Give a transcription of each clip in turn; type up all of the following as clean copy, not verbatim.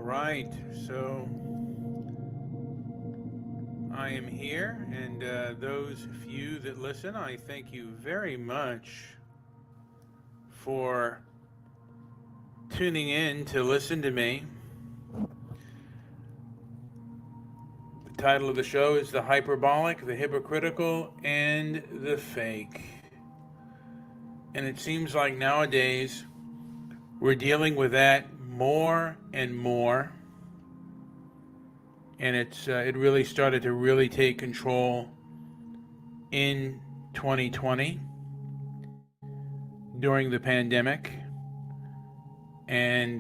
right, so I am here, and those few that listen, I thank you very much for tuning in to listen to me. The title of the show is The Hyperbolic, The Hypocritical, and The Fake. And it seems like nowadays we're dealing with that more and more. And it really started to really take control in 2020 during the pandemic, and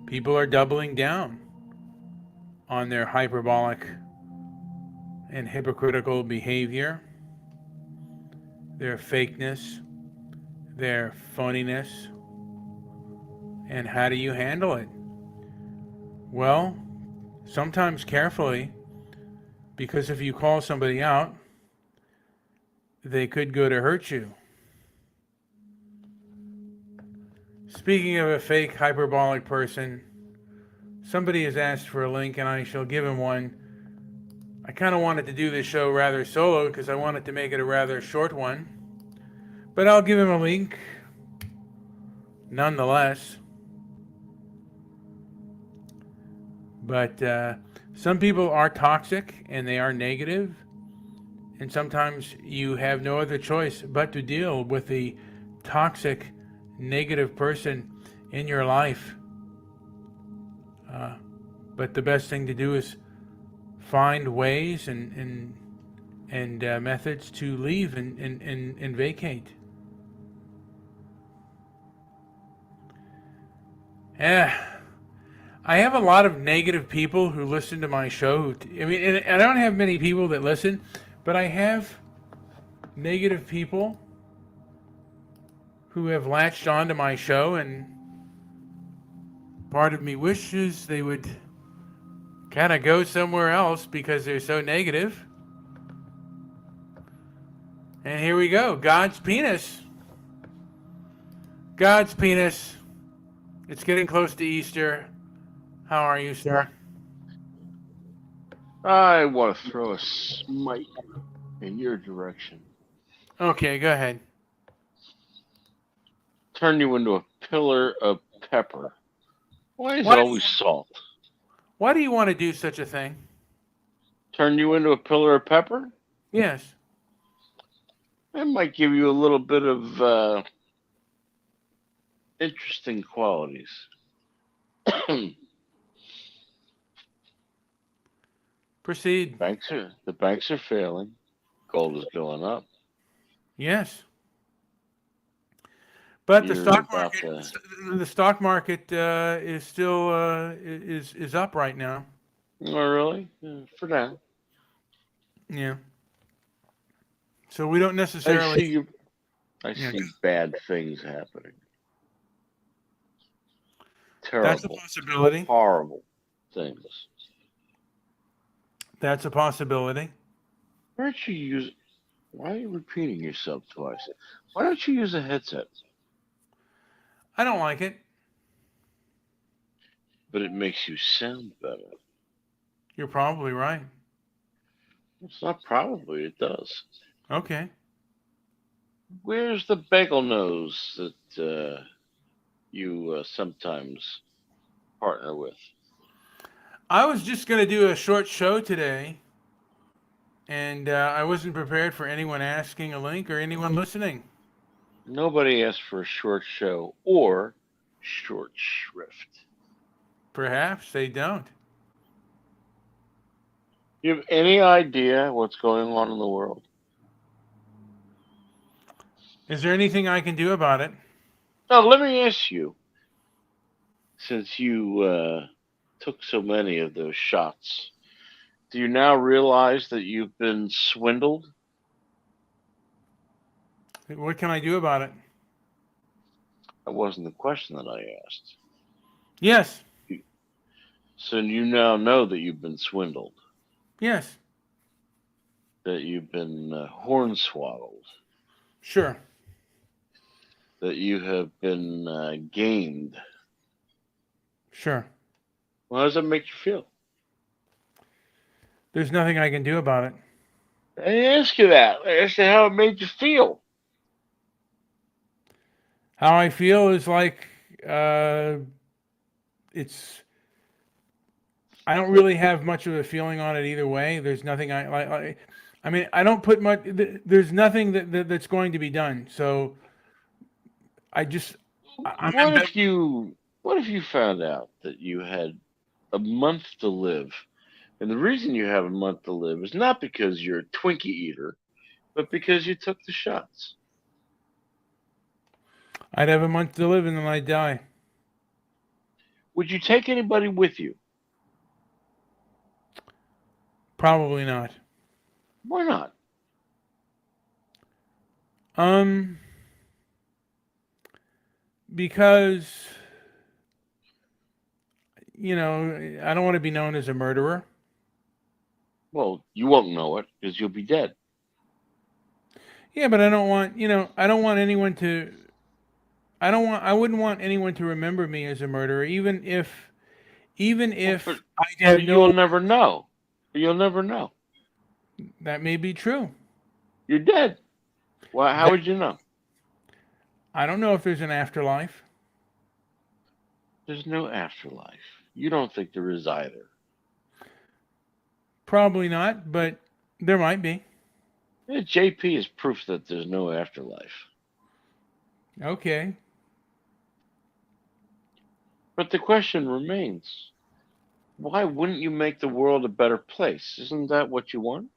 people are doubling down on their hyperbolic and hypocritical behavior, their fakeness, their phoniness. And how do you handle it? Well, sometimes carefully, because if you call somebody out, they could go to hurt you. Speaking of a fake hyperbolic person, somebody has asked for a link and I shall give him one. I kind of wanted to do this show rather solo because I wanted to make it a rather short one. But I'll give him a link nonetheless. But some people are toxic and they are negative. And sometimes you have no other choice but to deal with the toxic, negative person in your life. But the best thing to do is find ways and methods to leave and vacate. Yeah. I have a lot of negative people who listen to my show. I mean, and I don't have many people that listen, but I have negative people who have latched onto my show, and part of me wishes they would kind of go somewhere else because they're so negative. And here we go. God's penis. God's penis. It's getting close to Easter. How are you, sir? I want to throw a smite in your direction. Okay, go ahead. Turn you into a pillar of pepper. Why is it Why, always salt? why do you want to do such a thing? Turn you into a pillar of pepper? Yes. That might give you a little bit of interesting qualities. Proceed. The banks are failing. Gold is going up. Yes. But You're about the stock market is still is up right now. oh, really? Yeah, for now. Yeah. So we don't I necessarily. see you. I Yeah. see bad things happening. That's a Terrible, possibility. horrible things. That's a possibility. Why don't you use? Why are you repeating yourself twice? Why don't you use a headset? I don't like it. But it makes you sound better. You're probably right. It's not probably, it does. Okay. Where's the bagel nose that you sometimes partner with? I was just going to do a short show today, and I wasn't prepared for anyone asking a link or anyone listening. Nobody asked for a short show or short shrift. Perhaps they don't. You have any idea what's going on in the world? Is there anything I can do about it? Now, let me ask you, since you took so many of those shots, do you now realize that you've been swindled? What can I do about it? That wasn't the question that I asked. Yes. So you now know that you've been swindled, Yes. that you've been hornswoggled, Sure. that you have been gamed, Sure. Well, how does that make you feel? There's nothing I can do about it. I didn't ask you that. I asked you how it made you feel. How I feel is like it's. I don't really have much of a feeling on it either way. There's nothing I like. I mean, I don't put much. There's nothing that's going to be done. So I just. I'm What ambivalent. if you what if you found out that you had a month to live? And the reason you have a month to live is not because you're a Twinkie eater, but because you took the shots. I'd have a month to live and then I'd die. Would you take anybody with you? Probably not. Why not? Um, because I don't want to be known as a murderer. Well, you won't know it because you'll be dead. Yeah, but I don't want, I don't want anyone to. I wouldn't want anyone to remember me as a murderer, even Well, but, if I but have you'll no. never know. You'll never know. That may be true. You're dead. Well, how That, would you know? I don't know if there's an afterlife. There's no afterlife. You don't think there is either. Probably not, but there might be. Yeah, JP is proof that there's no afterlife. Okay. But the question remains, why wouldn't you make the world a better place? Isn't that what you want?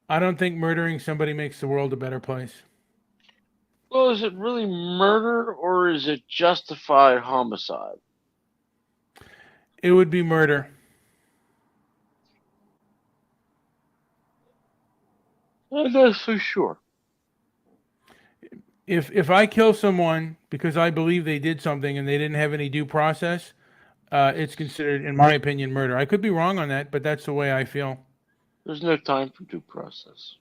I don't think murdering somebody makes the world a better place. Well, is it really murder or is it justified homicide? It would be murder. I'm not so sure. If I kill someone because I believe they did something and they didn't have any due process, it's considered, in my opinion, murder. I could be wrong on that, but that's the way I feel. There's no time for due process.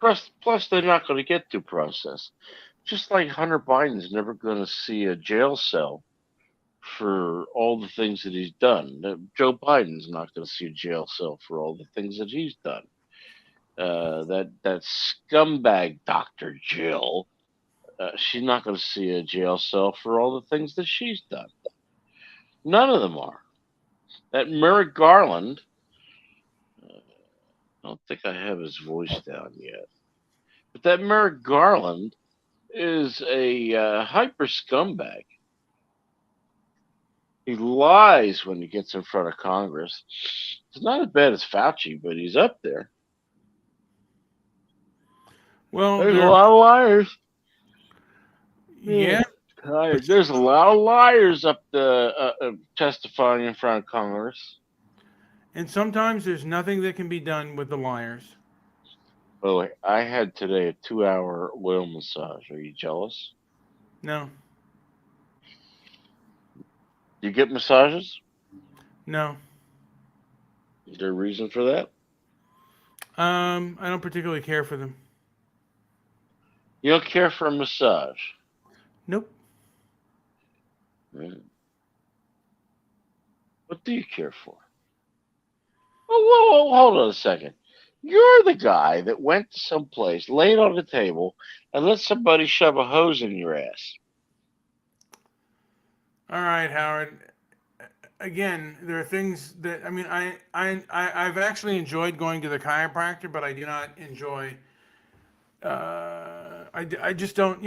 Plus, they're not going to get due process. Just like Hunter Biden's never going to see a jail cell for all the things that he's done. Joe Biden's not going to see a jail cell for all the things that he's done. That scumbag Dr. Jill, she's not going to see a jail cell for all the things that she's done. None of them are. That Merrick Garland, I don't think I have his voice down yet, but that Merrick Garland is a hyper scumbag. He lies when he gets in front of Congress. He's not as bad as Fauci, but he's up there. Well, There's a lot of liars. yeah, There's a lot of liars up testifying in front of Congress. and sometimes there's nothing that can be done with the liars. By the way, I had today a 2-hour oil massage. Are you jealous? No, You get massages? no. Is there a reason for that? I don't particularly care for them. You don't care for a massage. Nope. Right. What do you care for? Oh, whoa, hold on a second. You're the guy that went to some place, laid on the table, and let somebody shove a hose in your ass. All right, Howard. Again, there are things that I've actually enjoyed going to the chiropractor, but I do not enjoy. I just don't.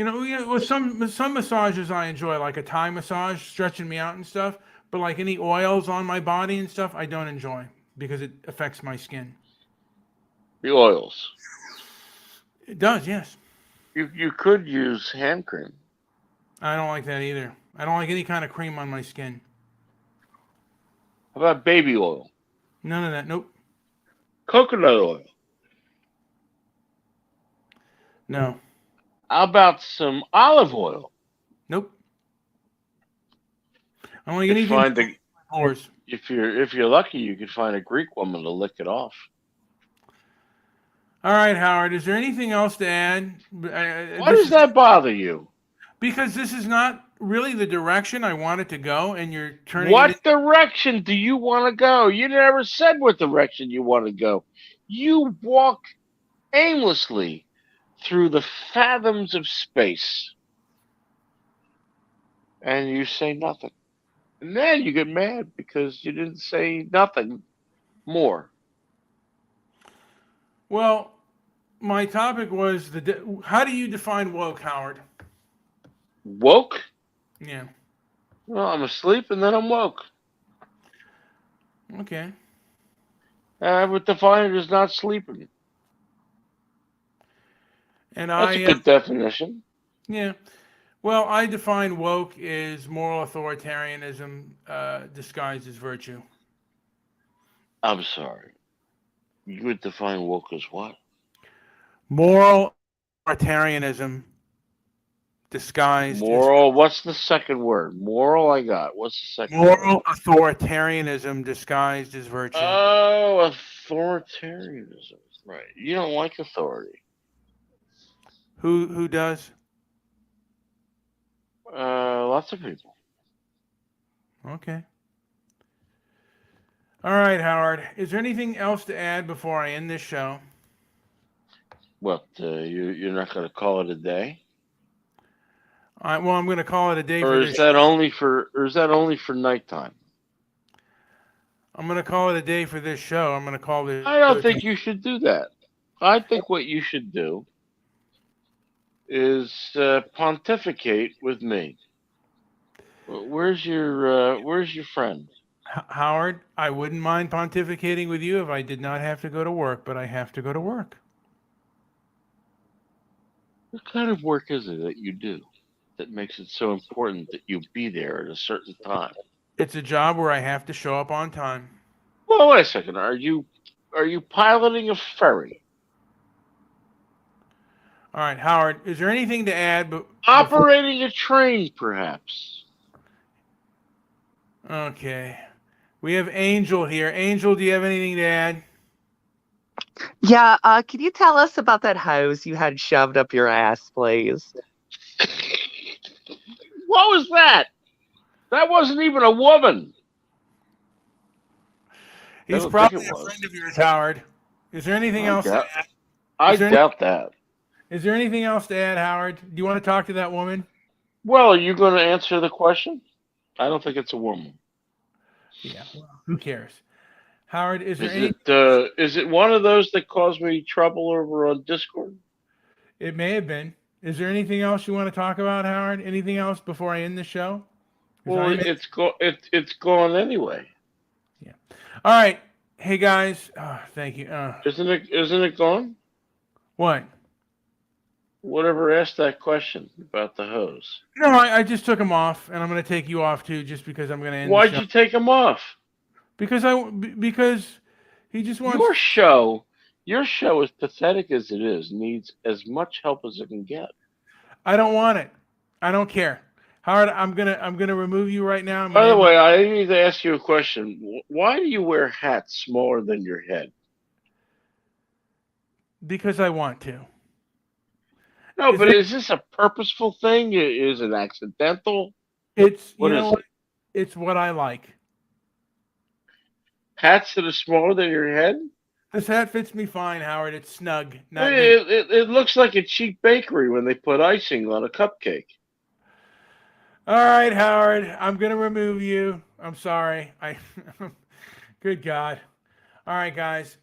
With some massages I enjoy, like a Thai massage, stretching me out and stuff. But like any oils on my body and stuff, I don't enjoy because it affects my skin. The oils. It does, yes. You could use hand cream. I don't like that either. I don't like any kind of cream on my skin. How about baby oil? None of that. Nope. Coconut oil. No. How about some olive oil? Nope. I don't like You could anything. find the, Pores. if you're lucky, you could find a Greek woman to lick it off. All right, Howard. Is there anything else to add? Why does that bother you? Because this is not really the direction I want it to go, and you're turning it What direction do you want to go? You never said what direction you want to go. You walk aimlessly through the fathoms of space and you say nothing. And then you get mad because you didn't say nothing more. Well, my topic was how do you define woke, Howard? Woke? Yeah. Well, I'm asleep and then I'm woke. Okay. I would define it as not sleeping. And That's a good definition. yeah. Well, I define woke as moral authoritarianism disguised as virtue. I'm sorry. You would define woke as what? Moral authoritarianism disguised as Moral. What's the second word? Moral, I got. What's the second word? moral authoritarianism disguised as virtue. Oh, authoritarianism. Right. You don't like authority. Who does? Lots of people. Okay. All right, Howard. Is there anything else to add before I end this show? What? You're not going to call it a day? Well, I'm going to call it a day Or for is this that show. only for? Or is that only for nighttime? I'm going to call it a day for this show. I'm going to call it. I don't think you should do that. I think what you should do is pontificate with me. Where's your friend? Howard, I wouldn't mind pontificating with you if I did not have to go to work, but I have to go to work. What kind of work is it that you do that makes it so important that you be there at a certain time? It's a job where I have to show up on time. Well, wait a second. Are you piloting a ferry? All right, Howard, is there anything to add? Operating a train, perhaps? Okay. We have Angel here. Angel, do you have anything to add? Yeah, can you tell us about that hose you had shoved up your ass, please? What was that? That wasn't even a woman. He's don't think probably it a was. friend of yours, Howard. Is there anything else to add? I doubt that. Is there anything else to add, Howard? Do you want to talk to that woman? Well, are you going to answer the question? I don't think it's a woman. Yeah, well, who cares? Howard, is there Is it one of those that caused me trouble over on Discord? It may have been. Is there anything else you want to talk about, Howard? Anything else before I end the show? Well, it's gone anyway. Yeah. All right. Hey guys. Thank you. Isn't it gone? What? Whatever asked that question about the hose? No, I just took him off, and I'm going to take you off too, just because I'm going to end. Why'd the show. you take him off? Because he just wants Your show, as pathetic as it is, needs as much help as it can get. I don't want it. I don't care. Howard, I'm gonna remove you right now. By the way, I need to ask you a question. Why do you wear hats smaller than your head? Because I want to. No, but is this a purposeful thing? Is it accidental? It's what is it? It's what I like. Hats that are smaller than your head? This hat fits me fine, Howard. It's snug. It looks like a cheap bakery when they put icing on a cupcake. All right, Howard. I'm gonna remove you. I'm sorry. Good God. All right, guys.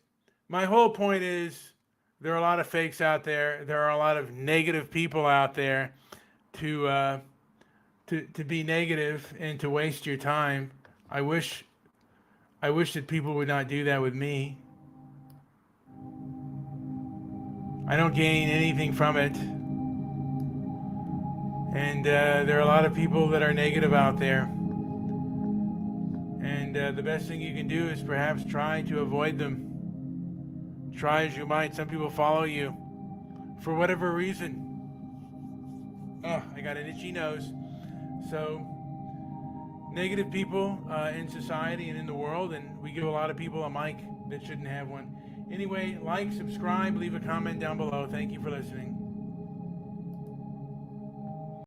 My whole point is there are a lot of fakes out there. There are a lot of negative people out there to be negative and to waste your time. I wish that people would not do that with me. I don't gain anything from it. And there are a lot of people that are negative out there. And the best thing you can do is perhaps try to avoid them. Try as you might. Some people follow you for whatever reason. Oh, I got an itchy nose. So, negative people in society and in the world, and we give a lot of people a mic that shouldn't have one. Anyway, like, subscribe, leave a comment down below. Thank you for listening.